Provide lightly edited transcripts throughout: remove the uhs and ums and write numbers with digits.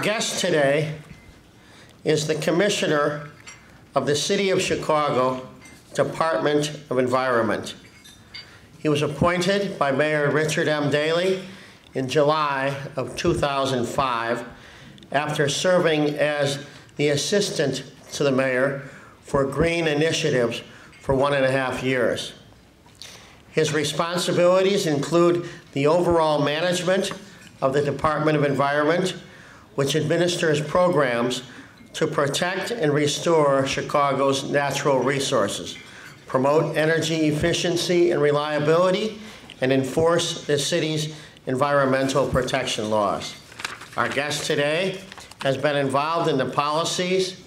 guest today is the Commissioner of the City of Chicago Department of Environment. He was appointed by Mayor Richard M. Daley in July of 2005 after serving as the assistant to the mayor for green initiatives for 1.5 years. His responsibilities include the overall management of the Department of Environment, which administers programs to protect and restore Chicago's natural resources, promote energy efficiency and reliability, and enforce the city's environmental protection laws. Our guest today has been involved in the policies,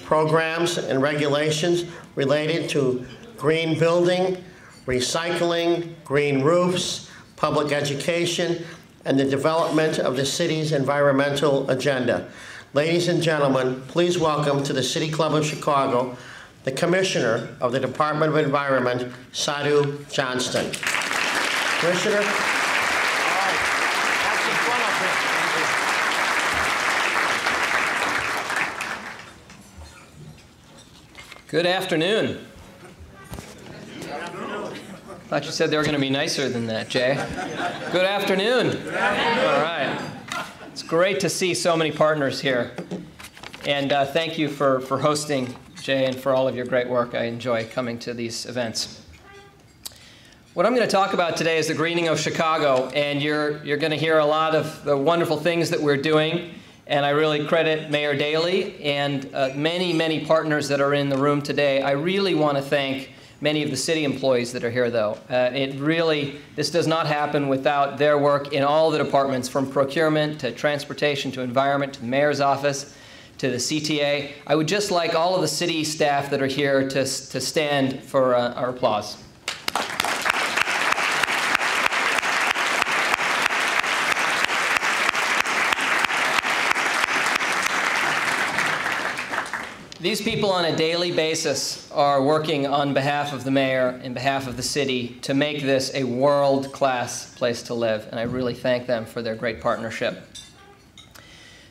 programs, and regulations related to green building, recycling, green roofs, public education, and the development of the city's environmental agenda. Ladies and gentlemen, please welcome to the City Club of Chicago, the Commissioner of the Department of Environment, Sadhu Johnston. Commissioner? Good afternoon. Thought you said they were going to be nicer than that, Jay. Good afternoon. All right. It's great to see so many partners here. And thank you for hosting, Jay, and for all of your great work. I enjoy coming to these events. What I'm going to talk about today is the greening of Chicago, and you're going to hear a lot of the wonderful things that we're doing. And I really credit Mayor Daley and many, many partners that are in the room today. I really want to thank many of the city employees that are here, though. This does not happen without their work in all the departments, from procurement to transportation to environment to the mayor's office to the CTA. I would just like all of the city staff that are here to stand for our applause. These people on a daily basis are working on behalf of the mayor and behalf of the city to make this a world-class place to live, and I really thank them for their great partnership.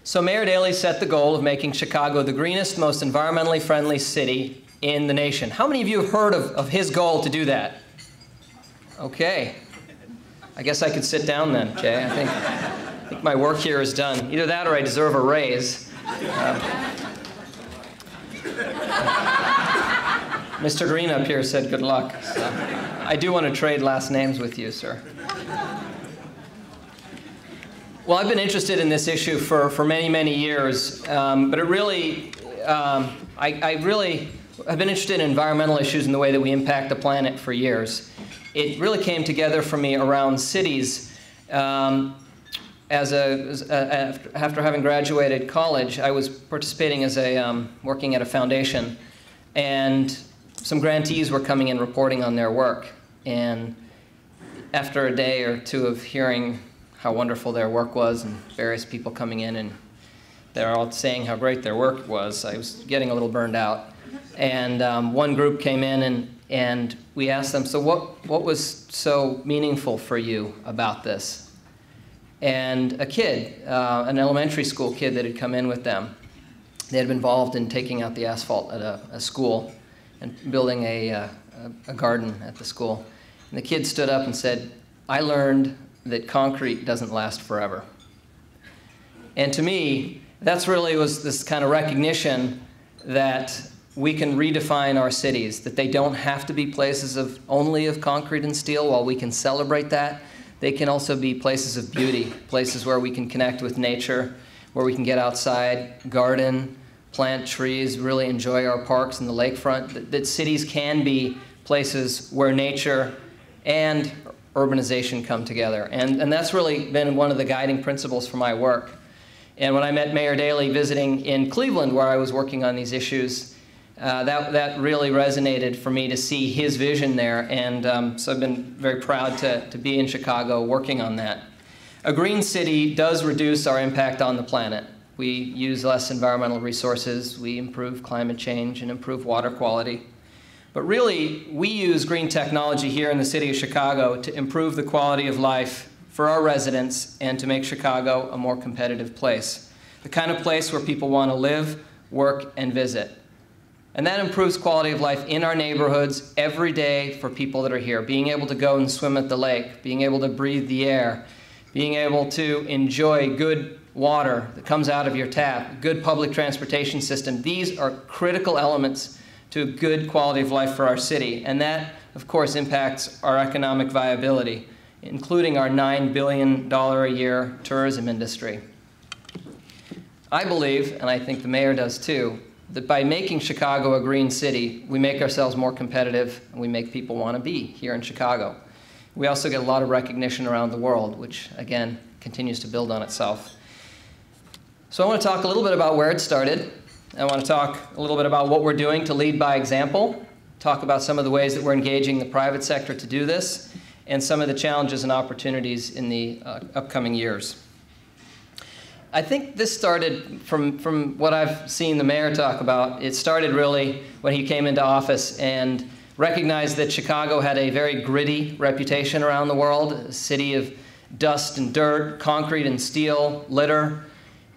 So Mayor Daley set the goal of making Chicago the greenest, most environmentally friendly city in the nation. How many of you have heard of his goal to do that? Okay. I guess I could sit down then, Jay. I think my work here is done. Either that or I deserve a raise. Mr. Green up here said good luck. So I do want to trade last names with you, sir. Well, I've been interested in this issue for many, many years, but I really have been interested in environmental issues and the way that we impact the planet for years. It really came together for me around cities. After having graduated college, I was participating as working at a foundation, and some grantees were coming in reporting on their work. And after a day or two of hearing how wonderful their work was and various people coming in and they're all saying how great their work was, I was getting a little burned out. And one group came in and we asked them, so what was so meaningful for you about this? And a kid, an elementary school kid that had come in with them, they had been involved in taking out the asphalt at a school and building a garden at the school. And the kid stood up and said, I learned that concrete doesn't last forever. And to me, that's really was this kind of recognition that we can redefine our cities, that they don't have to be places only of concrete and steel. While we can celebrate that, they can also be places of beauty, places where we can connect with nature, where we can get outside, garden, plant trees, really enjoy our parks and the lakefront, that cities can be places where nature and urbanization come together. And that's really been one of the guiding principles for my work. And when I met Mayor Daley visiting in Cleveland, where I was working on these issues, that really resonated for me to see his vision there. And so I've been very proud to be in Chicago working on that. A green city does reduce our impact on the planet. We use less environmental resources, we improve climate change and improve water quality. But really, we use green technology here in the city of Chicago to improve the quality of life for our residents and to make Chicago a more competitive place. the kind of place where people want to live, work, and visit. And that improves quality of life in our neighborhoods every day for people that are here. Being able to go and swim at the lake, being able to breathe the air, being able to enjoy good water that comes out of your tap, good public transportation system. These are critical elements to a good quality of life for our city. And that, of course, impacts our economic viability, including our $9 billion a year tourism industry. I believe, and I think the mayor does too, that by making Chicago a green city, we make ourselves more competitive and we make people want to be here in Chicago. We also get a lot of recognition around the world, which again continues to build on itself. So I want to talk a little bit about where it started. I want to talk a little bit about what we're doing to lead by example, talk about some of the ways that we're engaging the private sector to do this, and some of the challenges and opportunities in the upcoming years. I think this started from what I've seen the mayor talk about. It started really when he came into office and recognized that Chicago had a very gritty reputation around the world, a city of dust and dirt, concrete and steel, litter,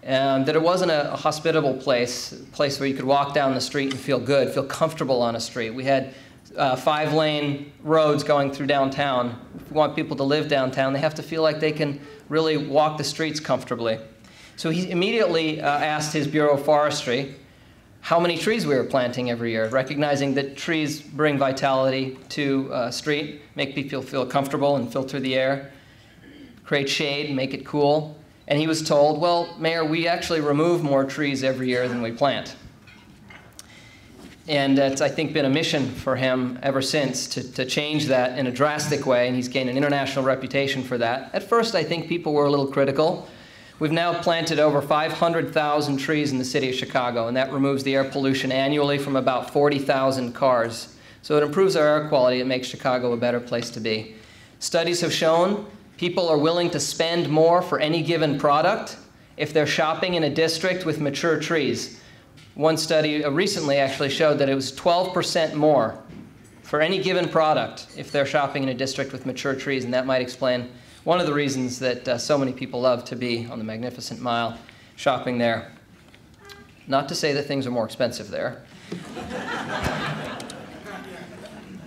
that it wasn't a hospitable place, a place where you could walk down the street and feel good, feel comfortable on a street. We had 5-lane roads going through downtown. If we want people to live downtown, they have to feel like they can really walk the streets comfortably. So he immediately asked his Bureau of Forestry how many trees we were planting every year, recognizing that trees bring vitality to a street, make people feel comfortable and filter the air, create shade, make it cool. And he was told, well, Mayor, we actually remove more trees every year than we plant. And it's, I think, been a mission for him ever since to change that in a drastic way, and he's gained an international reputation for that. At first, I think people were a little critical. We've now planted over 500,000 trees in the city of Chicago, and that removes the air pollution annually from about 40,000 cars. So it improves our air quality. It makes Chicago a better place to be. Studies have shown people are willing to spend more for any given product if they're shopping in a district with mature trees. One study recently actually showed that it was 12% more for any given product if they're shopping in a district with mature trees, and that might explain one of the reasons that so many people love to be on the Magnificent Mile shopping there. Not to say that things are more expensive there.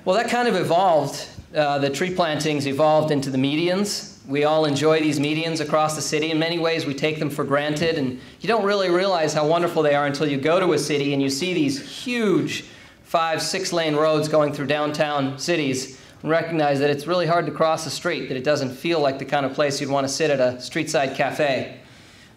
Well, that kind of evolved. The tree plantings evolved into the medians. We all enjoy these medians across the city. In many ways, we take them for granted, and you don't really realize how wonderful they are until you go to a city and you see these huge 5-6-lane roads going through downtown cities and recognize that it's really hard to cross the street, that it doesn't feel like the kind of place you'd want to sit at a street-side cafe.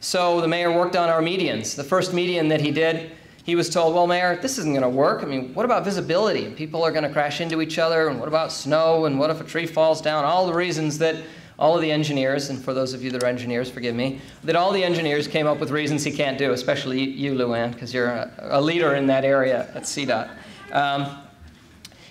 So the mayor worked on our medians. The first median that he did, he was told, well, Mayor, this isn't going to work. I mean, what about visibility? People are going to crash into each other, and what about snow, and what if a tree falls down? All the reasons that all of the engineers, and for those of you that are engineers, forgive me, that all the engineers came up with reasons he can't do, especially you, Luann, because you're a leader in that area at CDOT.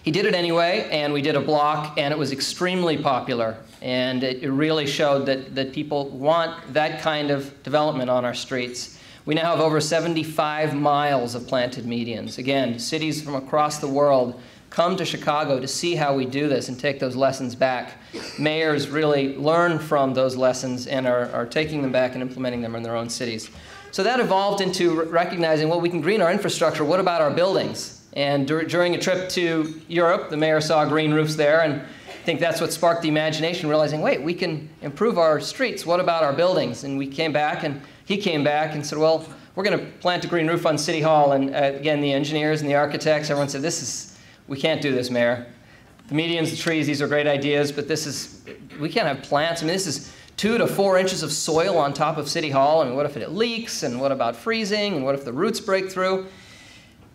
He did it anyway, and we did a block, and it was extremely popular. And it really showed that people want that kind of development on our streets. We now have over 75 miles of planted medians. Again, cities from across the world come to Chicago to see how we do this and take those lessons back. Mayors really learn from those lessons and are taking them back and implementing them in their own cities. So that evolved into recognizing, well, we can green our infrastructure. What about our buildings? And during a trip to Europe, the mayor saw green roofs there, and I think that's what sparked the imagination, realizing, wait, we can improve our streets. What about our buildings? And we came back, and he came back and said, well, we're going to plant a green roof on City Hall. And again, the engineers and the architects, everyone said, we can't do this, Mayor. The medians, the trees, these are great ideas, but we can't have plants. I mean, this is 2 to 4 inches of soil on top of City Hall. I mean, what if it leaks? And what about freezing? And what if the roots break through?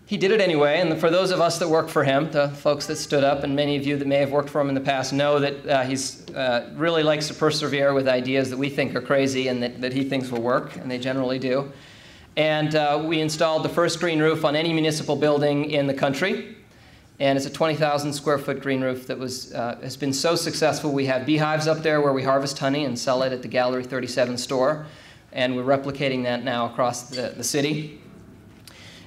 He did it anyway, and for those of us that work for him, the folks that stood up, and many of you that may have worked for him in the past know that he's really likes to persevere with ideas that we think are crazy and that he thinks will work, and they generally do. And we installed the first green roof on any municipal building in the country, and it's a 20,000 square foot green roof that has been so successful. We have beehives up there where we harvest honey and sell it at the Gallery 37 store, and we're replicating that now across the city.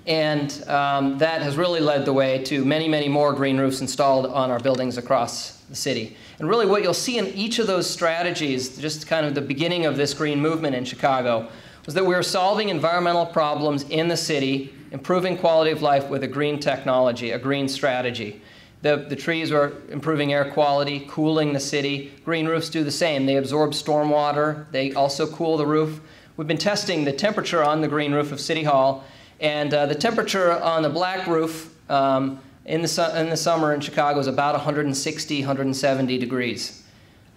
And that has really led the way to many, many more green roofs installed on our buildings across the city. And really what you'll see in each of those strategies, just kind of the beginning of this green movement in Chicago, was that we were solving environmental problems in the city, improving quality of life with a green technology, a green strategy. The trees were improving air quality, cooling the city. Green roofs do the same. They absorb stormwater. They also cool the roof. We've been testing the temperature on the green roof of City Hall, and the temperature on the black roof in the summer in Chicago is about 160, 170 degrees.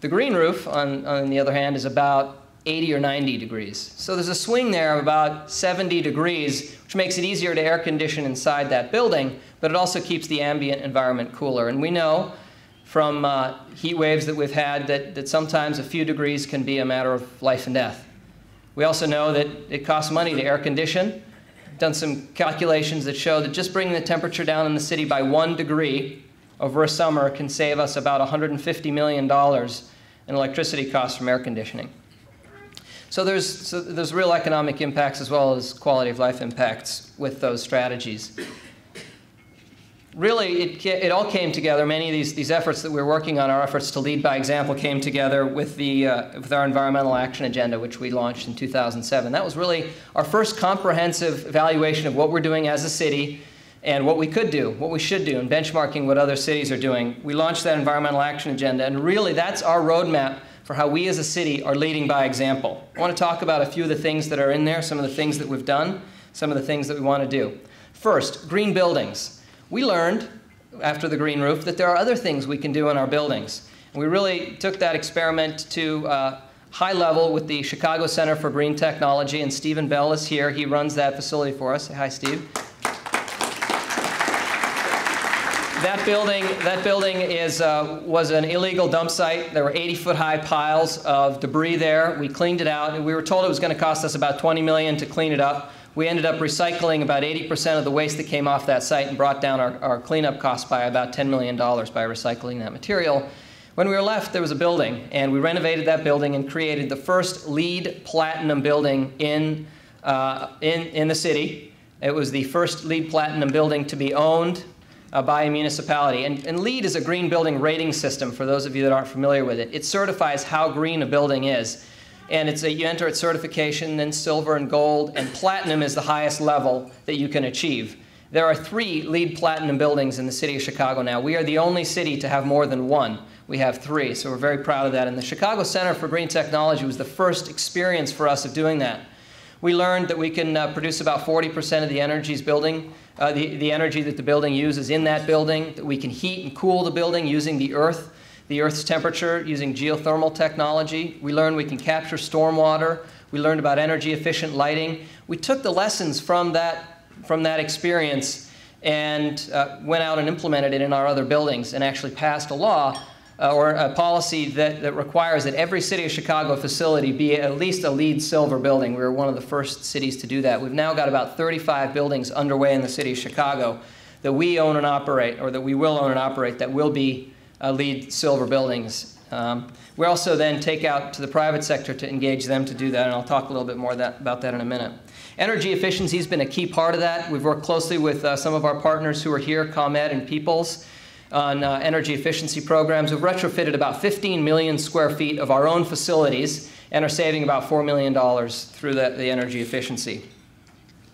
The green roof, on the other hand, is about 80 or 90 degrees. So there's a swing there of about 70 degrees, which makes it easier to air condition inside that building, but it also keeps the ambient environment cooler. And we know from heat waves that we've had that sometimes a few degrees can be a matter of life and death. We also know that it costs money to air condition. We've done some calculations that show that just bringing the temperature down in the city by 1 degree over a summer can save us about $150 million in electricity costs from air conditioning. So there's real economic impacts as well as quality of life impacts with those strategies. Really, it all came together. Many of these efforts that we're working on, our efforts to lead by example, came together with our environmental action agenda, which we launched in 2007. That was really our first comprehensive evaluation of what we're doing as a city and what we could do, what we should do, and benchmarking what other cities are doing. We launched that environmental action agenda, and really that's our roadmap for how we as a city are leading by example. I want to talk about a few of the things that are in there, some of the things that we've done, some of the things that we want to do. First, green buildings. We learned after the green roof that there are other things we can do in our buildings. And we really took that experiment to high level with the Chicago Center for Green Technology, and Stephen Bell is here. He runs that facility for us. Say hi, Steve. That building was an illegal dump site. There were 80-foot-high piles of debris there. We cleaned it out, and we were told it was going to cost us about $20 million to clean it up. We ended up recycling about 80% of the waste that came off that site and brought down our cleanup costs by about $10 million by recycling that material. When we were left, there was a building, and we renovated that building and created the first LEED Platinum building in the city. It was the first LEED Platinum building to be owned by a municipality. And LEED is a green building rating system, for those of you that aren't familiar with it. It certifies how green a building is. And you enter its certification, then silver and gold, and platinum is the highest level that you can achieve. There are 3 LEED Platinum buildings in the city of Chicago now. We are the only city to have more than 1. We have 3, so we're very proud of that. And the Chicago Center for Green Technology was the first experience for us of doing that. We learned that we can produce about 40% of the energy that the building uses in that building, that we can heat and cool the building using the Earth's temperature, using geothermal technology. We learned we can capture stormwater. We learned about energy-efficient lighting. We took the lessons from that experience and went out and implemented it in our other buildings and actually passed a law or a policy that requires that every City of Chicago facility be at least a LEED Silver building. We were one of the first cities to do that. We've now got about 35 buildings underway in the City of Chicago that we own and operate, or that we will own and operate, that will be LEED Silver buildings. We also then take out to the private sector to engage them to do that, and I'll talk a little bit more about that in a minute. Energy efficiency has been a key part of that. We've worked closely with some of our partners who are here, ComEd and Peoples, on energy efficiency programs. We've retrofitted about 15 million square feet of our own facilities and are saving about $4 million through the energy efficiency.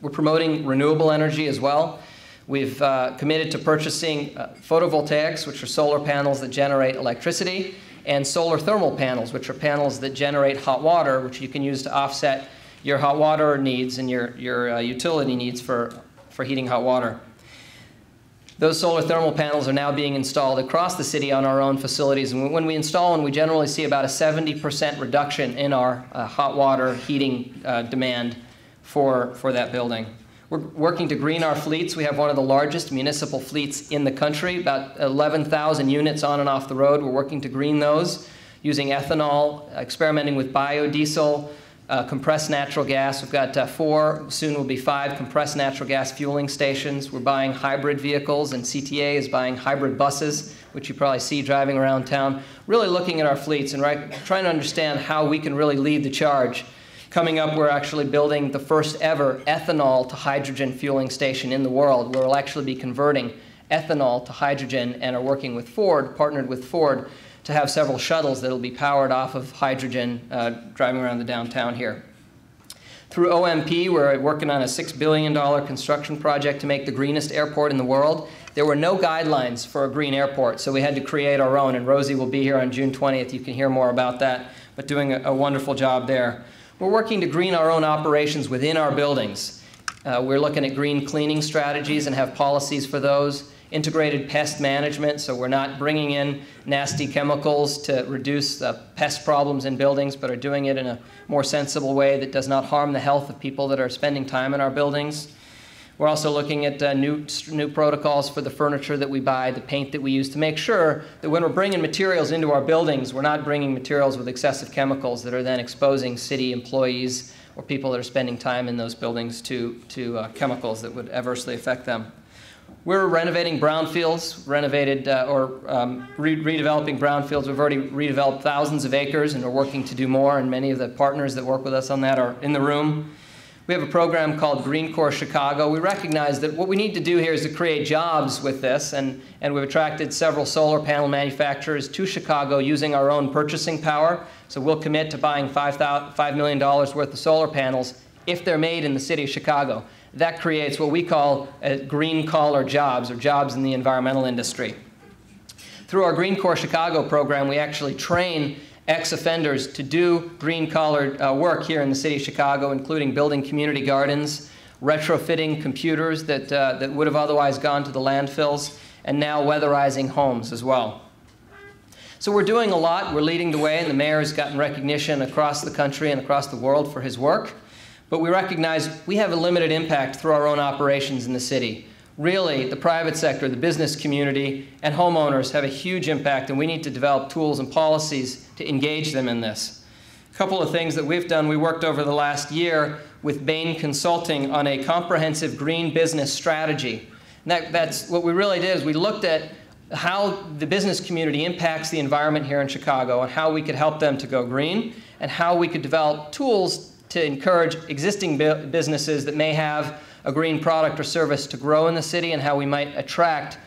We're promoting renewable energy as well. We've committed to purchasing photovoltaics, which are solar panels that generate electricity, and solar thermal panels, which are panels that generate hot water, which you can use to offset your hot water needs and your utility needs for heating hot water. Those solar thermal panels are now being installed across the city on our own facilities. And when we install one, we generally see about a 70% reduction in our hot water heating demand for that building. We're working to green our fleets. We have one of the largest municipal fleets in the country, about 11,000 units on and off the road. We're working to green those using ethanol, experimenting with biodiesel, compressed natural gas. We've got 4, soon will be 5 compressed natural gas fueling stations. We're buying hybrid vehicles, and CTA is buying hybrid buses, which you probably see driving around town. Really looking at our fleets and trying to understand how we can really lead the charge. Coming up, we're actually building the first ever ethanol to hydrogen fueling station in the world, where we'll actually be converting ethanol to hydrogen, and are working with Ford, partnered with Ford, to have several shuttles that will be powered off of hydrogen driving around the downtown here. Through OMP, we're working on a $6 billion construction project to make the greenest airport in the world. There were no guidelines for a green airport, so we had to create our own, and Rosie will be here on June 20th. You can hear more about that, but doing a wonderful job there. We're working to green our own operations within our buildings. We're looking at green cleaning strategies and have policies for those. Integrated pest management, so we're not bringing in nasty chemicals to reduce the pest problems in buildings, but are doing it in a more sensible way that does not harm the health of people that are spending time in our buildings. We're also looking at new protocols for the furniture that we buy, the paint that we use, to make sure that when we're bringing materials into our buildings, we're not bringing materials with excessive chemicals that are then exposing city employees or people that are spending time in those buildings to chemicals that would adversely affect them. We're renovating brownfields, redeveloping brownfields. We've already redeveloped thousands of acres, and we're working to do more, and many of the partners that work with us on that are in the room. We have a program called Green Core Chicago. We recognize that what we need to do here is to create jobs with this, and we've attracted several solar panel manufacturers to Chicago using our own purchasing power. So we'll commit to buying $5 million worth of solar panels if they're made in the city of Chicago. That creates what we call green-collar jobs, or jobs in the environmental industry. Through our Green Core Chicago program, we actually train ex-offenders to do green-collar work here in the city of Chicago, including building community gardens, retrofitting computers that would have otherwise gone to the landfills, and now weatherizing homes as well. So we're doing a lot. We're leading the way, and the mayor has gotten recognition across the country and across the world for his work. But we recognize we have a limited impact through our own operations in the city. Really, the private sector, the business community, and homeowners have a huge impact, and we need to develop tools and policies to engage them in this. A couple of things that we've done, we worked over the last year with Bain Consulting on a comprehensive green business strategy. And that's what we really did, is we looked at how the business community impacts the environment here in Chicago, and how we could help them to go green, and how we could develop tools to encourage existing businesses that may have a green product or service to grow in the city, and how we might attract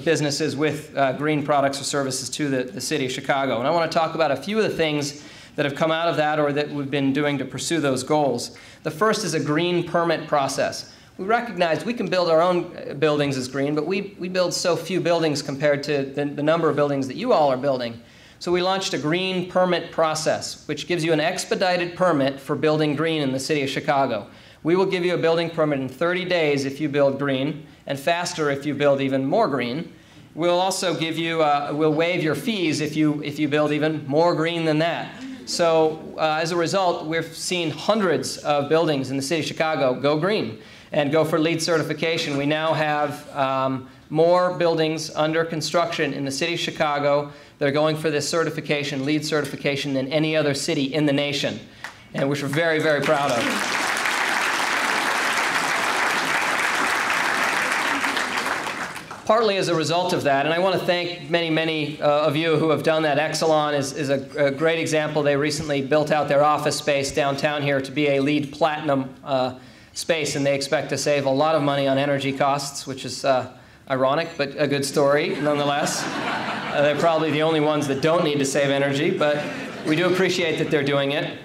businesses with green products or services to the city of Chicago. And I want to talk about a few of the things that have come out of that, or that we've been doing to pursue those goals. The first is a green permit process. We recognize we can build our own buildings as green, but we build so few buildings compared to the number of buildings that you all are building. So we launched a green permit process, which gives you an expedited permit for building green in the city of Chicago. We will give you a building permit in 30 days if you build green, and faster if you build even more green. We'll also give you, we'll waive your fees if you build even more green than that. So as a result, we've seen hundreds of buildings in the city of Chicago go green and go for LEED certification. We now have more buildings under construction in the city of Chicago that are going for this certification, LEED certification, than any other city in the nation, and which we're very, very proud of. Partly as a result of that, and I want to thank many of you who have done that. Exelon is a great example. They recently built out their office space downtown here to be a LEED Platinum space, and they expect to save a lot of money on energy costs, which is ironic, but a good story nonetheless. They're probably the only ones that don't need to save energy, but we do appreciate that they're doing it.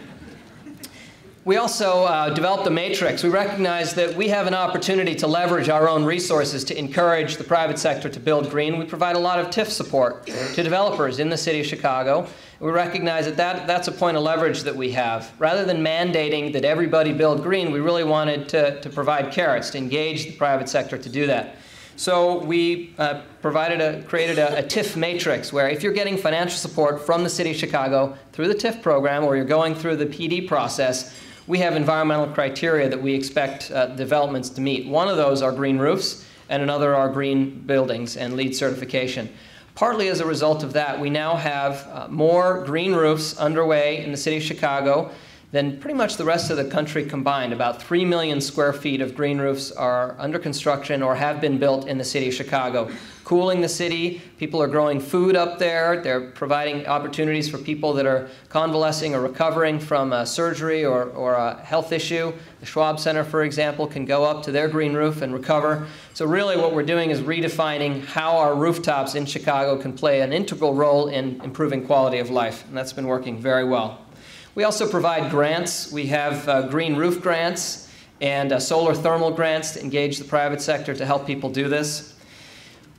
We also developed a matrix. We recognize that we have an opportunity to leverage our own resources to encourage the private sector to build green. We provide a lot of TIF support to developers in the city of Chicago. We recognize that that's a point of leverage that we have. Rather than mandating that everybody build green, we really wanted to provide carrots, to engage the private sector to do that. So we created a TIF matrix, where if you're getting financial support from the city of Chicago through the TIF program, or you're going through the PD process, we have environmental criteria that we expect developments to meet. One of those are green roofs, and another are green buildings and LEED certification. Partly as a result of that, we now have more green roofs underway in the city of Chicago than pretty much the rest of the country combined. About 3 million square feet of green roofs are under construction or have been built in the city of Chicago. Cooling the city, people are growing food up there. They're providing opportunities for people that are convalescing or recovering from a surgery or a health issue. The Schwab Center, for example, can go up to their green roof and recover. So really what we're doing is redefining how our rooftops in Chicago can play an integral role in improving quality of life, and that's been working very well. We also provide grants. We have green roof grants and solar thermal grants to engage the private sector to help people do this.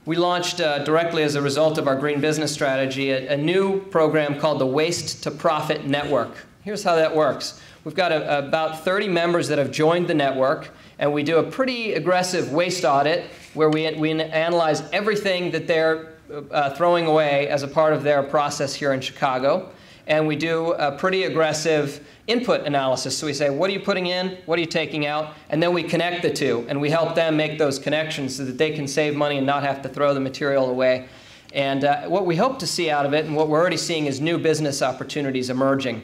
We launched directly as a result of our green business strategy a new program called the Waste to Profit Network. Here's how that works. We've got about 30 members that have joined the network, and we do a pretty aggressive waste audit where we analyze everything that they're throwing away as a part of their process here in Chicago. And we do a pretty aggressive input analysis. So we say, what are you putting in? What are you taking out? And then we connect the two, and we help them make those connections so that they can save money and not have to throw the material away. And what we hope to see out of it, and what we're already seeing, is new business opportunities emerging.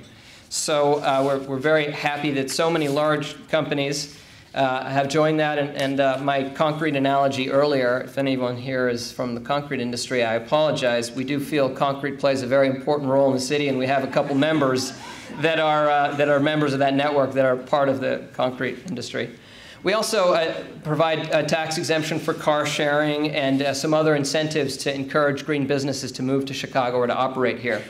So we're very happy that so many large companies have joined that. And my concrete analogy earlier, if anyone here is from the concrete industry, I apologize. We do feel concrete plays a very important role in the city, and we have a couple members that are members of that network that are part of the concrete industry. We also provide a tax exemption for car sharing and some other incentives to encourage green businesses to move to Chicago or to operate here.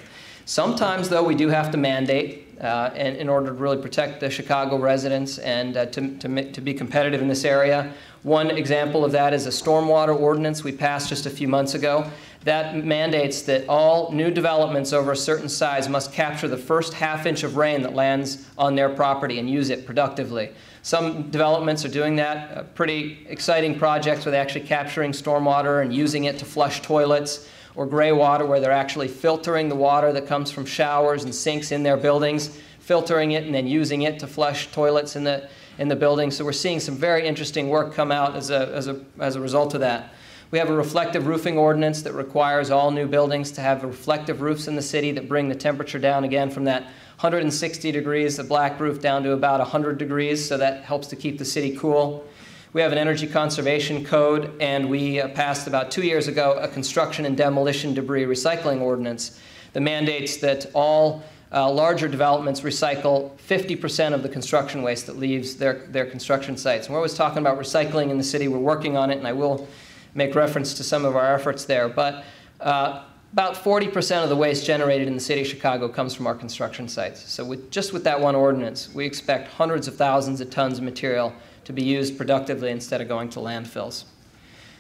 Sometimes, though, we do have to mandate in order to really protect the Chicago residents and to be competitive in this area. One example of that is a stormwater ordinance we passed just a few months ago. That mandates that all new developments over a certain size must capture the first half-inch of rain that lands on their property and use it productively. Some developments are doing that, pretty exciting projects where they're actually capturing stormwater and using it to flush toilets, or gray water where they're actually filtering the water that comes from showers and sinks in their buildings, filtering it and then using it to flush toilets in the building. So we're seeing some very interesting work come out as a result of that. We have a reflective roofing ordinance that requires all new buildings to have reflective roofs in the city that bring the temperature down again from that 160 degrees, the black roof, down to about 100 degrees, so that helps to keep the city cool. We have an energy conservation code, and we passed about 2 years ago a construction and demolition debris recycling ordinance that mandates that all larger developments recycle 50% of the construction waste that leaves their construction sites. And we're always talking about recycling in the city. We're working on it, and I will make reference to some of our efforts there. But about 40% of the waste generated in the city of Chicago comes from our construction sites. So just with that one ordinance, we expect hundreds of thousands of tons of material to be used productively instead of going to landfills.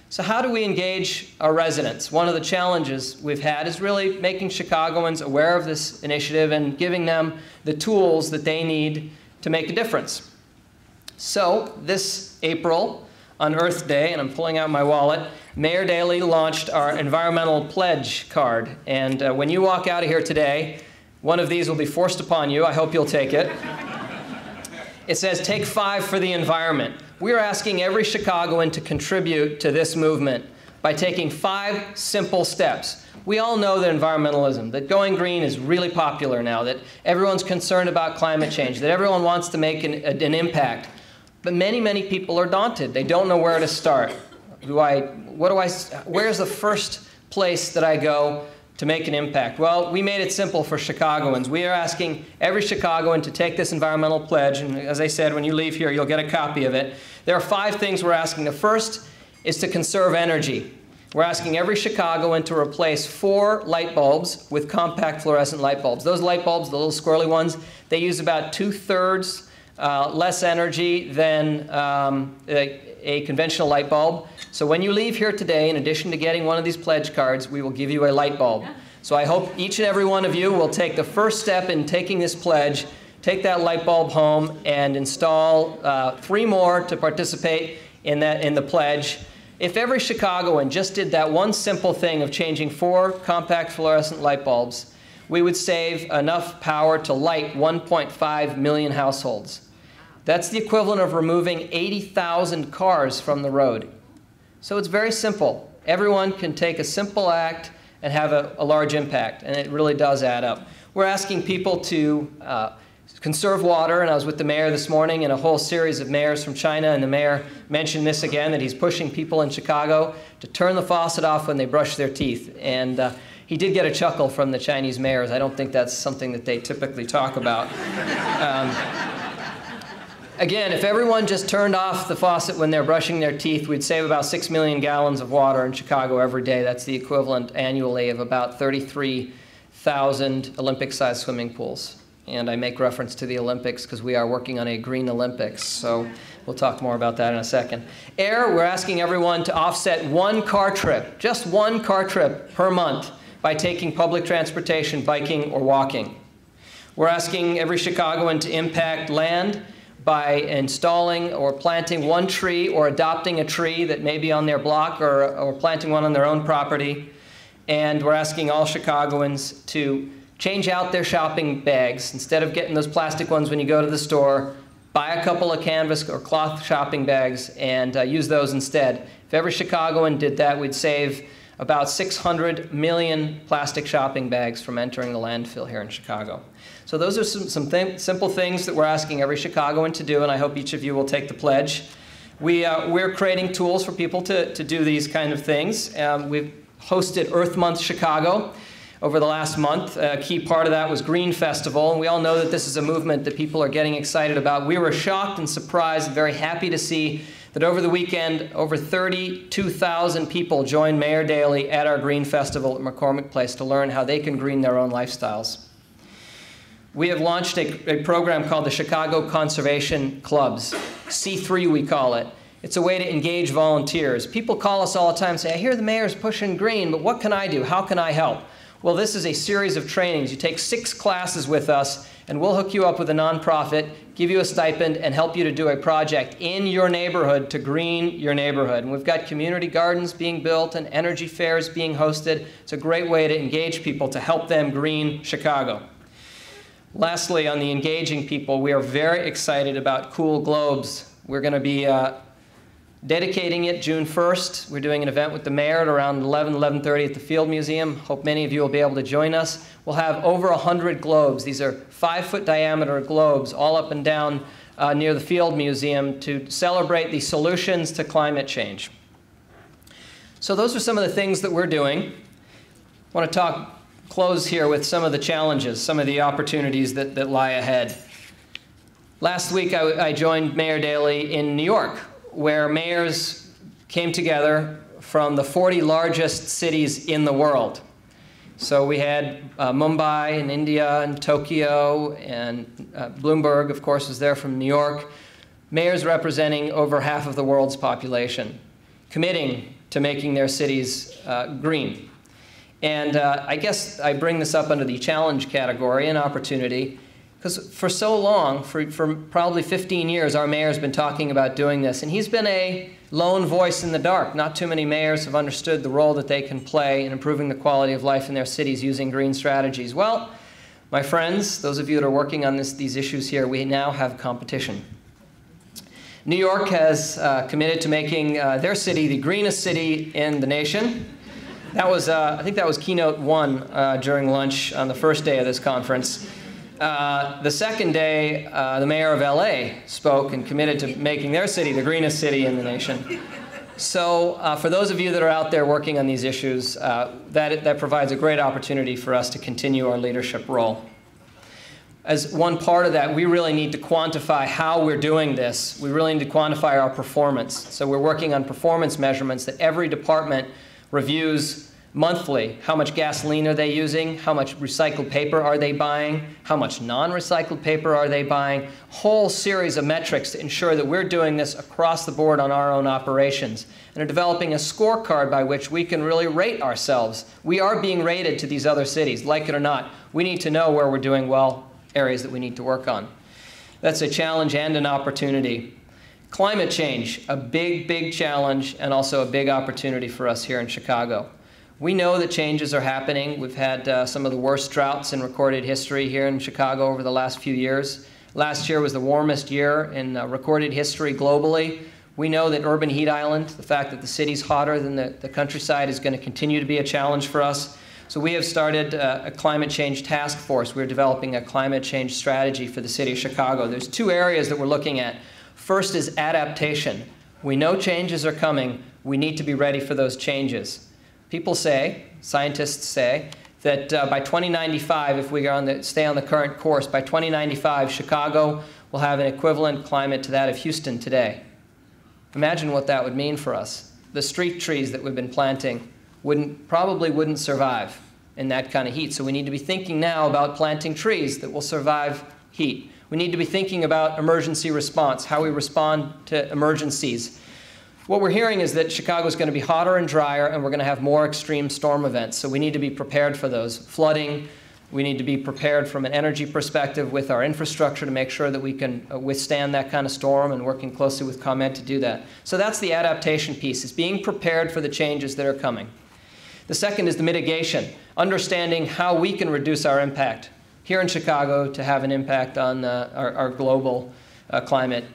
So how do we engage our residents? One of the challenges we've had is really making Chicagoans aware of this initiative and giving them the tools that they need to make a difference. So this April, on Earth Day, and I'm pulling out my wallet, Mayor Daley launched our environmental pledge card. And when you walk out of here today, one of these will be forced upon you. I hope you'll take it. It says, "Take 5 for the environment." We're asking every Chicagoan to contribute to this movement by taking 5 simple steps. We all know that environmentalism, that going green is really popular now, that everyone's concerned about climate change, that everyone wants to make an impact. But many, many people are daunted. They don't know where to start. Where's the first place that I go to make an impact? Well, we made it simple for Chicagoans. We are asking every Chicagoan to take this environmental pledge, and as I said, when you leave here, you'll get a copy of it. There are 5 things we're asking. The first is to conserve energy. We're asking every Chicagoan to replace 4 light bulbs with compact fluorescent light bulbs. Those light bulbs, the little squirrely ones, they use about 2/3 less energy than a conventional light bulb. So when you leave here today, in addition to getting one of these pledge cards, we will give you a light bulb. So I hope each and every one of you will take the first step in taking this pledge, take that light bulb home, and install 3 more to participate in the pledge. If every Chicagoan just did that one simple thing of changing 4 compact fluorescent light bulbs, we would save enough power to light 1.5 million households. That's the equivalent of removing 80,000 cars from the road. So it's very simple. Everyone can take a simple act and have a large impact, and it really does add up. We're asking people to conserve water, and I was with the mayor this morning and a whole series of mayors from China, and the mayor mentioned this again, that he's pushing people in Chicago to turn the faucet off when they brush their teeth. And he did get a chuckle from the Chinese mayors. I don't think that's something that they typically talk about. Again, if everyone just turned off the faucet when they're brushing their teeth, we'd save about 6 million gallons of water in Chicago every day. That's the equivalent annually of about 33,000 Olympic-sized swimming pools. And I make reference to the Olympics because we are working on a Green Olympics. So we'll talk more about that in a second. Air, we're asking everyone to offset one car trip, just one car trip per month, by taking public transportation, biking, or walking. We're asking every Chicagoan to impact land by installing or planting one tree or adopting a tree that may be on their block, or planting one on their own property. And we're asking all Chicagoans to change out their shopping bags. Instead of getting those plastic ones when you go to the store, buy a couple of canvas or cloth shopping bags and use those instead. If every Chicagoan did that, we'd save about 600 million plastic shopping bags from entering the landfill here in Chicago. So those are some simple things that we're asking every Chicagoan to do, and I hope each of you will take the pledge. We're creating tools for people to do these kind of things. We've hosted Earth Month Chicago over the last month. A key part of that was Green Festival, and we all know that this is a movement that people are getting excited about. We were shocked and surprised and very happy to see that over the weekend, over 32,000 people joined Mayor Daley at our Green Festival at McCormick Place to learn how they can green their own lifestyles. We have launched a program called the Chicago Conservation Clubs, C3 we call it. It's a way to engage volunteers. People call us all the time and say, I hear the mayor's pushing green, but what can I do? How can I help? Well, this is a series of trainings. You take 6 classes with us, and we'll hook you up with a nonprofit, give you a stipend, and help you to do a project in your neighborhood to green your neighborhood. And we've got community gardens being built and energy fairs being hosted. It's a great way to engage people to help them green Chicago. Lastly, on the engaging people, we are very excited about Cool Globes. We're going to be dedicating it June 1st. We're doing an event with the mayor at around 11:30 at the Field Museum. Hope many of you will be able to join us. We'll have over 100 globes. These are 5-foot diameter globes all up and down near the Field Museum to celebrate the solutions to climate change. So those are some of the things that we're doing. I want to close here with some of the challenges, some of the opportunities that lie ahead. Last week I joined Mayor Daley in New York, where mayors came together from the 40 largest cities in the world. So we had Mumbai and India and Tokyo, and Bloomberg, of course, was there from New York. Mayors representing over half of the world's population, committing to making their cities green. And I guess I bring this up under the challenge category, an opportunity, because for so long, for probably 15 years, our mayor's been talking about doing this. And he's been a lone voice in the dark. Not too many mayors have understood the role that they can play in improving the quality of life in their cities using green strategies. Well, my friends, those of you that are working on these issues here, we now have competition. New York has committed to making their city the greenest city in the nation. That was, I think that was keynote 1 during lunch on the first day of this conference. The second day, the mayor of LA spoke and committed to making their city the greenest city in the nation. So for those of you that are out there working on these issues, that provides a great opportunity for us to continue our leadership role. As one part of that, we really need to quantify how we're doing this. We really need to quantify our performance. So we're working on performance measurements that every department reviews monthly. How much gasoline are they using? How much recycled paper are they buying? How much non-recycled paper are they buying? Whole series of metrics to ensure that we're doing this across the board on our own operations, and are developing a scorecard by which we can really rate ourselves. We are being rated to these other cities, like it or not. We need to know where we're doing well, areas that we need to work on. That's a challenge and an opportunity. Climate change, a big, big challenge, and also a big opportunity for us here in Chicago. We know that changes are happening. We've had some of the worst droughts in recorded history here in Chicago over the last few years. Last year was the warmest year in recorded history globally. We know that urban heat island, the fact that the city's hotter than the countryside, is going to continue to be a challenge for us. So we have started a climate change task force. We're developing a climate change strategy for the city of Chicago. There's 2 areas that we're looking at. First is adaptation. We know changes are coming. We need to be ready for those changes. People say, scientists say, that by 2095, if we stay on the current course, by 2095, Chicago will have an equivalent climate to that of Houston today. Imagine what that would mean for us. The street trees that we've been planting probably wouldn't survive. in that kind of heat. So we need to be thinking now about planting trees that will survive heat. We need to be thinking about emergency response, how we respond to emergencies. What we're hearing is that Chicago is going to be hotter and drier, and we're going to have more extreme storm events. So we need to be prepared for those. Flooding, we need to be prepared from an energy perspective with our infrastructure to make sure that we can withstand that kind of storm, and working closely with ComEd to do that. So that's the adaptation piece, is being prepared for the changes that are coming. The second is the mitigation, understanding how we can reduce our impact here in Chicago to have an impact on our global climate.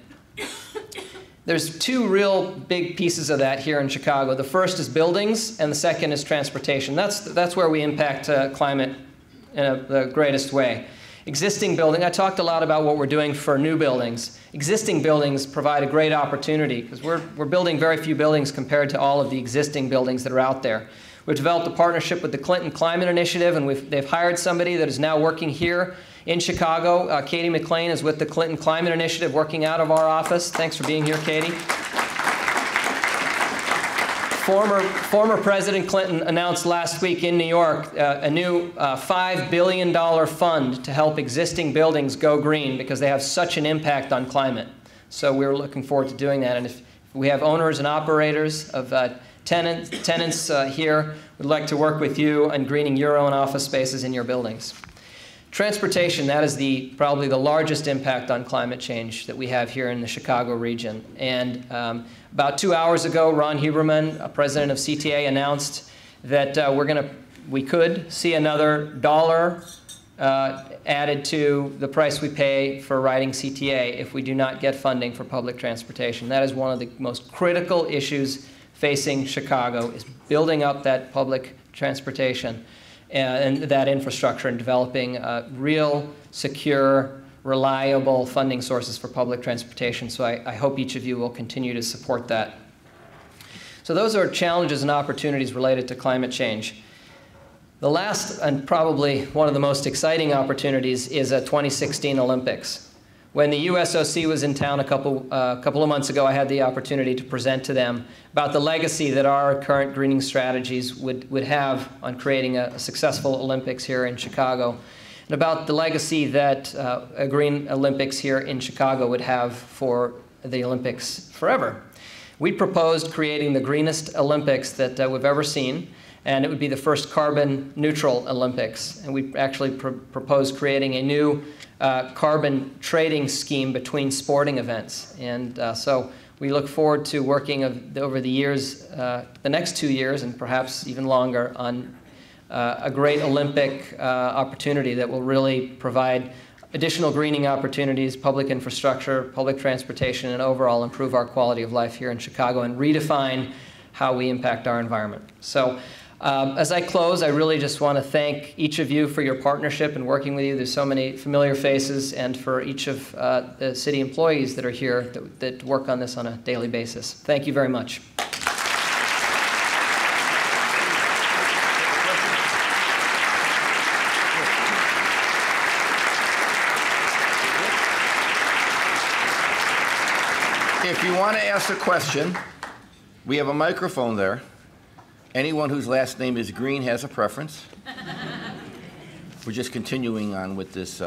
There's two real big pieces of that here in Chicago. The first is buildings, and the second is transportation. That's where we impact climate in the greatest way. Existing building, I talked a lot about what we're doing for new buildings. Existing buildings provide a great opportunity because we're building very few buildings compared to all of the existing buildings that are out there. We've developed a partnership with the Clinton Climate Initiative, and they've hired somebody that is now working here in Chicago. Katie McLean is with the Clinton Climate Initiative, working out of our office. Thanks for being here, Katie. Former President Clinton announced last week in New York a new $5 billion fund to help existing buildings go green because they have such an impact on climate. So we're looking forward to doing that. And if we have owners and operators of tenants here, we'd like to work with you on greening your own office spaces in your buildings. Transportation, that is probably the largest impact on climate change that we have here in the Chicago region. And about 2 hours ago, Ron Huberman, president of CTA, announced that we could see another dollar added to the price we pay for riding CTA if we do not get funding for public transportation. That is one of the most critical issues facing Chicago, is building up that public transportation and that infrastructure and developing real, secure, reliable funding sources for public transportation. So I hope each of you will continue to support that. So those are challenges and opportunities related to climate change. The last, and probably one of the most exciting opportunities, is a 2016 Olympics. When the USOC was in town a couple of months ago, I had the opportunity to present to them about the legacy that our current greening strategies would have on creating a successful Olympics here in Chicago, and about the legacy that a Green Olympics here in Chicago would have for the Olympics forever. We proposed creating the greenest Olympics that we've ever seen, and it would be the first carbon neutral Olympics. And we actually proposed creating a new carbon trading scheme between sporting events. And so we look forward to working over the years, the next 2 years, and perhaps even longer, on a great Olympic opportunity that will really provide additional greening opportunities, public infrastructure, public transportation, and overall improve our quality of life here in Chicago and redefine how we impact our environment. So as I close, I really just want to thank each of you for your partnership and working with you. There's so many familiar faces, and for each of the city employees that are here that work on this on a daily basis. Thank you very much. If you want to ask a question, we have a microphone there. Anyone whose last name is Green has a preference. We're just continuing on with this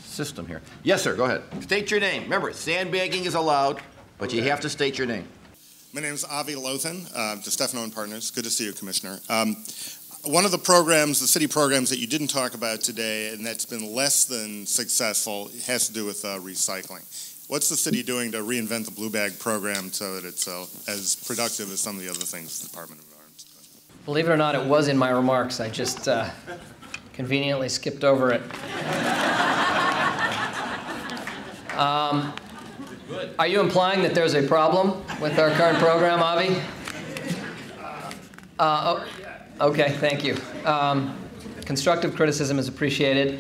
system here. Yes, sir, go ahead. State your name. Remember, sandbagging is allowed, but you have to state your name. My name is Avi Lothan, DeStefano and Partners. Good to see you, Commissioner. One of the programs, the city programs that you didn't talk about today, and that's been less than successful, has to do with recycling. What's the city doing to reinvent the Blue Bag program so that it's as productive as some of the other things the Department of Environment is doing? Believe it or not, it was in my remarks. I just conveniently skipped over it. Are you implying that there's a problem with our current program, Avi? Okay, thank you. Constructive criticism is appreciated.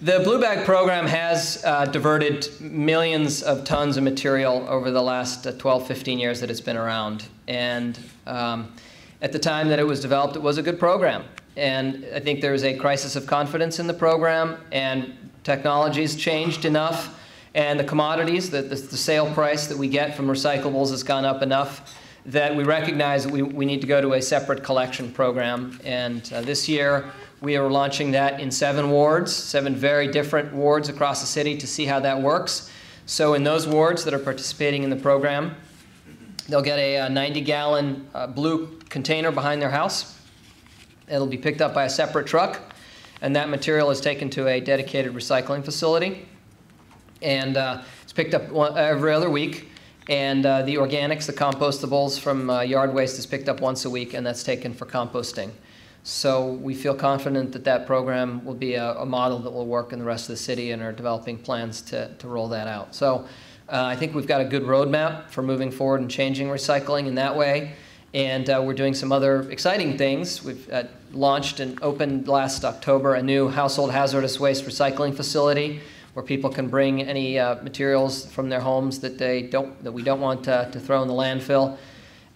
The Blue Bag program has diverted millions of tons of material over the last 12, 15 years that it's been around. And at the time that it was developed, it was a good program. And I think there's a crisis of confidence in the program, and technology's changed enough, and the commodities, the sale price that we get from recyclables has gone up enough that we recognize that we need to go to a separate collection program. And this year, we are launching that in 7 wards, 7 very different wards across the city to see how that works. So in those wards that are participating in the program, they'll get a 90-gallon blue container behind their house. It'll be picked up by a separate truck, and that material is taken to a dedicated recycling facility. And it's picked up every other week. And the organics, the compostables from yard waste is picked up once a week, and that's taken for composting. So we feel confident that that program will be a model that will work in the rest of the city, and are developing plans to roll that out. So I think we've got a good roadmap for moving forward and changing recycling in that way. And we're doing some other exciting things. We've launched and opened last October a new household hazardous waste recycling facility where people can bring any materials from their homes that we don't want to throw in the landfill.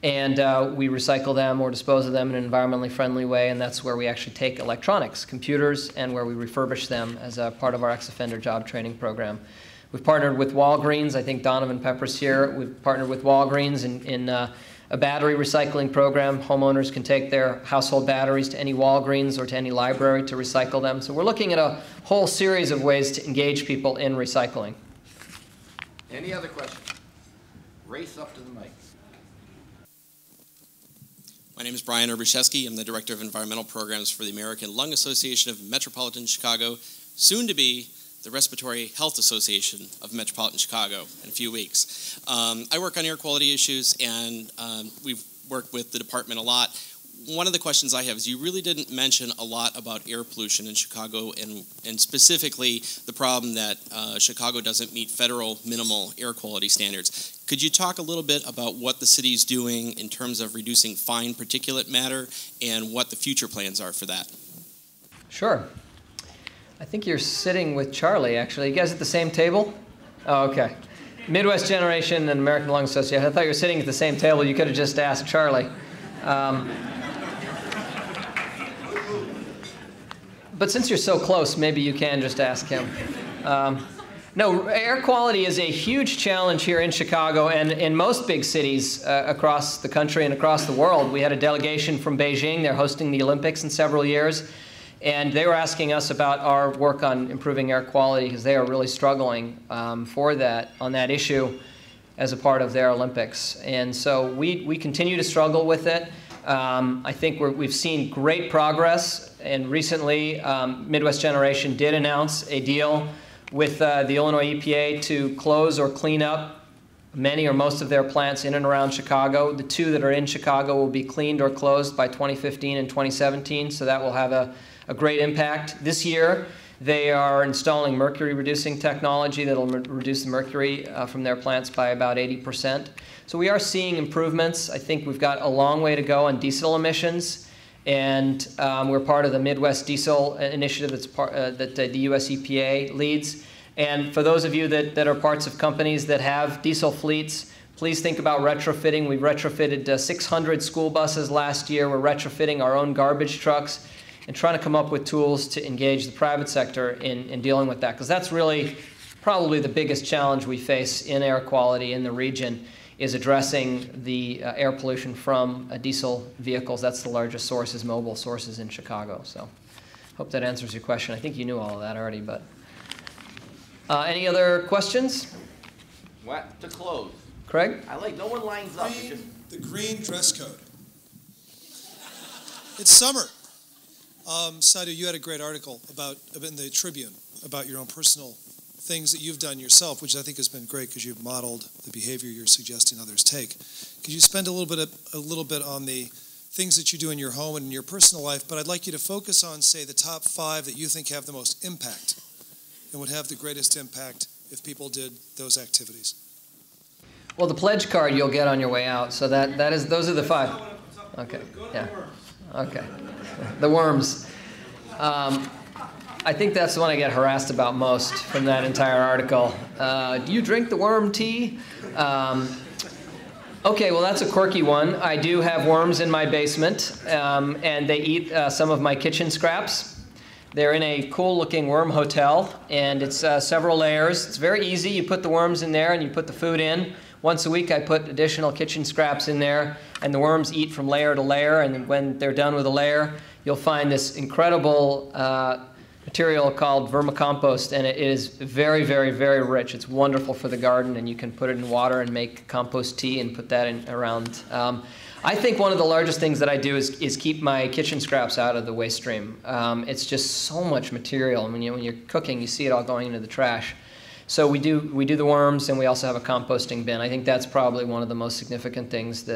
And we recycle them or dispose of them in an environmentally friendly way, and that's where we actually take electronics, computers, and where we refurbish them as a part of our ex-offender job training program. We've partnered with Walgreens. I think Donovan Pepper's here. We've partnered with Walgreens in a battery recycling program. Homeowners can take their household batteries to any Walgreens or to any library to recycle them. So we're looking at a whole series of ways to engage people in recycling. Any other questions? Race up to the mic. My name is Brian Erbushevsky. I'm the Director of Environmental Programs for the American Lung Association of Metropolitan Chicago, soon to be the Respiratory Health Association of Metropolitan Chicago in a few weeks. I work on air quality issues, and we've worked with the department a lot. One of the questions I have is you really didn't mention a lot about air pollution in Chicago, and specifically the problem that Chicago doesn't meet federal minimal air quality standards. Could you talk a little bit about what the city's doing in terms of reducing fine particulate matter and what the future plans are for that? Sure. I think you're sitting with Charlie, actually. You guys at the same table? Oh, okay. Midwest Generation and American Lung Association. I thought you were sitting at the same table. You could have just asked Charlie. But since you're so close, maybe you can just ask him. No, air quality is a huge challenge here in Chicago and in most big cities across the country and across the world. We had a delegation from Beijing. They're hosting the Olympics in several years. And they were asking us about our work on improving air quality because they are really struggling on that issue as a part of their Olympics. And so we continue to struggle with it. I think we've seen great progress. And recently, Midwest Generation did announce a deal with the Illinois EPA to close or clean up many or most of their plants in and around Chicago. The 2 that are in Chicago will be cleaned or closed by 2015 and 2017, so that will have a great impact. This year, they are installing mercury-reducing technology that will reduce the mercury from their plants by about 80%. So we are seeing improvements. I think we've got a long way to go on diesel emissions. And we're part of the Midwest Diesel Initiative that the U.S. EPA leads. And for those of you that are parts of companies that have diesel fleets, please think about retrofitting. We've retrofitted 600 school buses last year. We're retrofitting our own garbage trucks and trying to come up with tools to engage the private sector in dealing with that. Because that's really probably the biggest challenge we face in air quality in the region, is addressing the air pollution from diesel vehicles. That's the largest sources, mobile sources in Chicago. So hope that answers your question. I think you knew all of that already, but any other questions? What to close? Craig? I like no one lines up. The green dress code. It's summer. Sadhu, you had a great article in the Tribune about your own personal things that you've done yourself, which I think has been great because you've modeled the behavior you're suggesting others take. Could you spend a little bit on the things that you do in your home and in your personal life? But I'd like you to focus on, say, the top 5 that you think have the most impact and would have the greatest impact if people did those activities. Well, the pledge card you'll get on your way out. So those are the 5. Okay. Yeah. Okay. The worms. I think that's the one I get harassed about most from that entire article. Do you drink the worm tea? Okay, well, that's a quirky one. I do have worms in my basement, and they eat some of my kitchen scraps. They're in a cool-looking worm hotel, and it's several layers. It's very easy. You put the worms in there, and you put the food in. once a week I put additional kitchen scraps in there, and the worms eat from layer to layer, and when they're done with a layer, you'll find this incredible material called vermicompost, and it is very, very, very rich. It's wonderful for the garden, and you can put it in water and make compost tea and put that in around. I think one of the largest things that I do is keep my kitchen scraps out of the waste stream. It's just so much material. I mean, when you're cooking, you see it all going into the trash. So we do the worms, and we also have a composting bin. I think that's probably one of the most significant things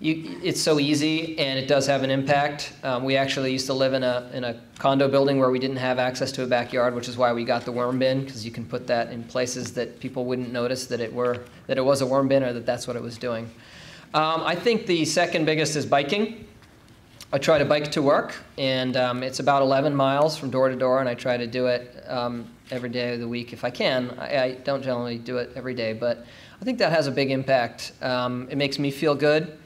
it's so easy, and it does have an impact. We actually used to live in a condo building where we didn't have access to a backyard, which is why we got the worm bin, because you can put that in places that people wouldn't notice that it was a worm bin or that that's what it was doing. I think the second biggest is biking. I try to bike to work, and it's about 11 miles from door to door, and I try to do it every day of the week if I can. I don't generally do it every day, but I think that has a big impact. It makes me feel good,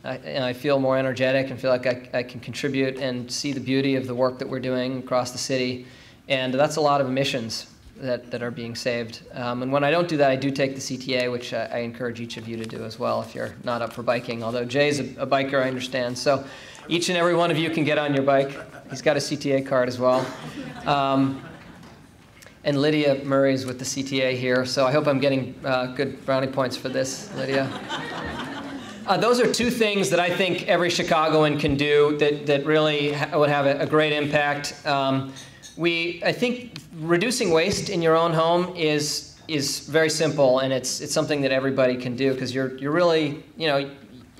and I feel more energetic and feel like I can contribute and see the beauty of the work that we're doing across the city, and that's a lot of emissions that are being saved. And when I don't do that, I do take the CTA, which I encourage each of you to do as well if you're not up for biking, although Jay's a biker, I understand. So each and every one of you can get on your bike. He's got a CTA card as well. And Lydia Murray's with the CTA here, so I hope I'm getting good brownie points for this, Lydia. Those are two things that I think every Chicagoan can do that really would have a great impact. I think reducing waste in your own home is very simple, and it's something that everybody can do, because you're really,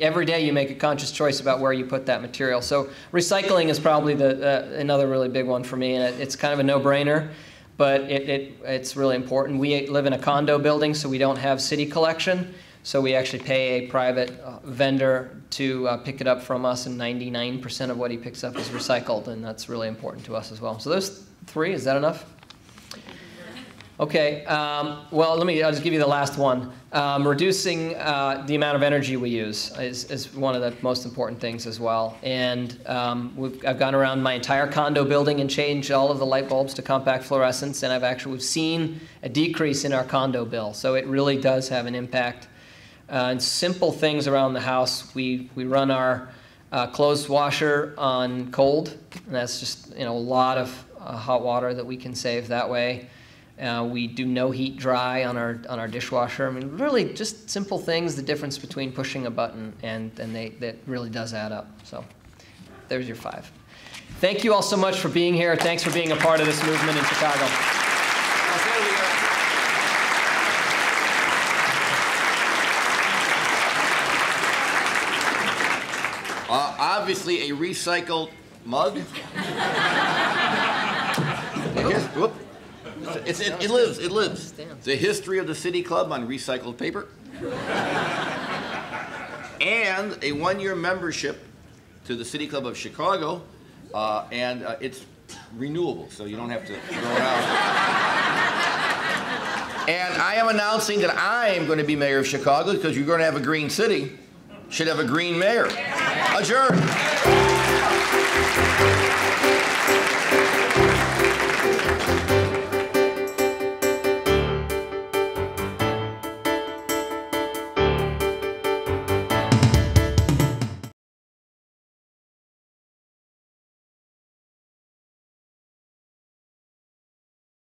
every day you make a conscious choice about where you put that material. So recycling is probably another really big one for me, and it's kind of a no-brainer, but it's really important. We live in a condo building, so we don't have city collection, so we actually pay a private vendor to pick it up from us, and 99% of what he picks up is recycled, and that's really important to us as well. So those three, is that enough? Okay, well, I'll just give you the last one. Reducing the amount of energy we use is one of the most important things as well. And I've gone around my entire condo building and changed all of the light bulbs to compact fluorescents, and we've seen a decrease in our condo bill. So it really does have an impact. And simple things around the house, we run our clothes washer on cold, and that's just a lot of hot water that we can save that way. We do no heat dry on our dishwasher. I mean, really just simple things, the difference between pushing a button and that really does add up. So there's your 5. Thank you all so much for being here. Thanks for being a part of this movement in Chicago. Obviously a recycled mug. Whoop. It lives. The history of the City Club on recycled paper. And a 1-year membership to the City Club of Chicago, and it's renewable, so you don't have to go around. And I am announcing that I am going to be mayor of Chicago, because you're going to have a green city, should have a green mayor. Adjourned.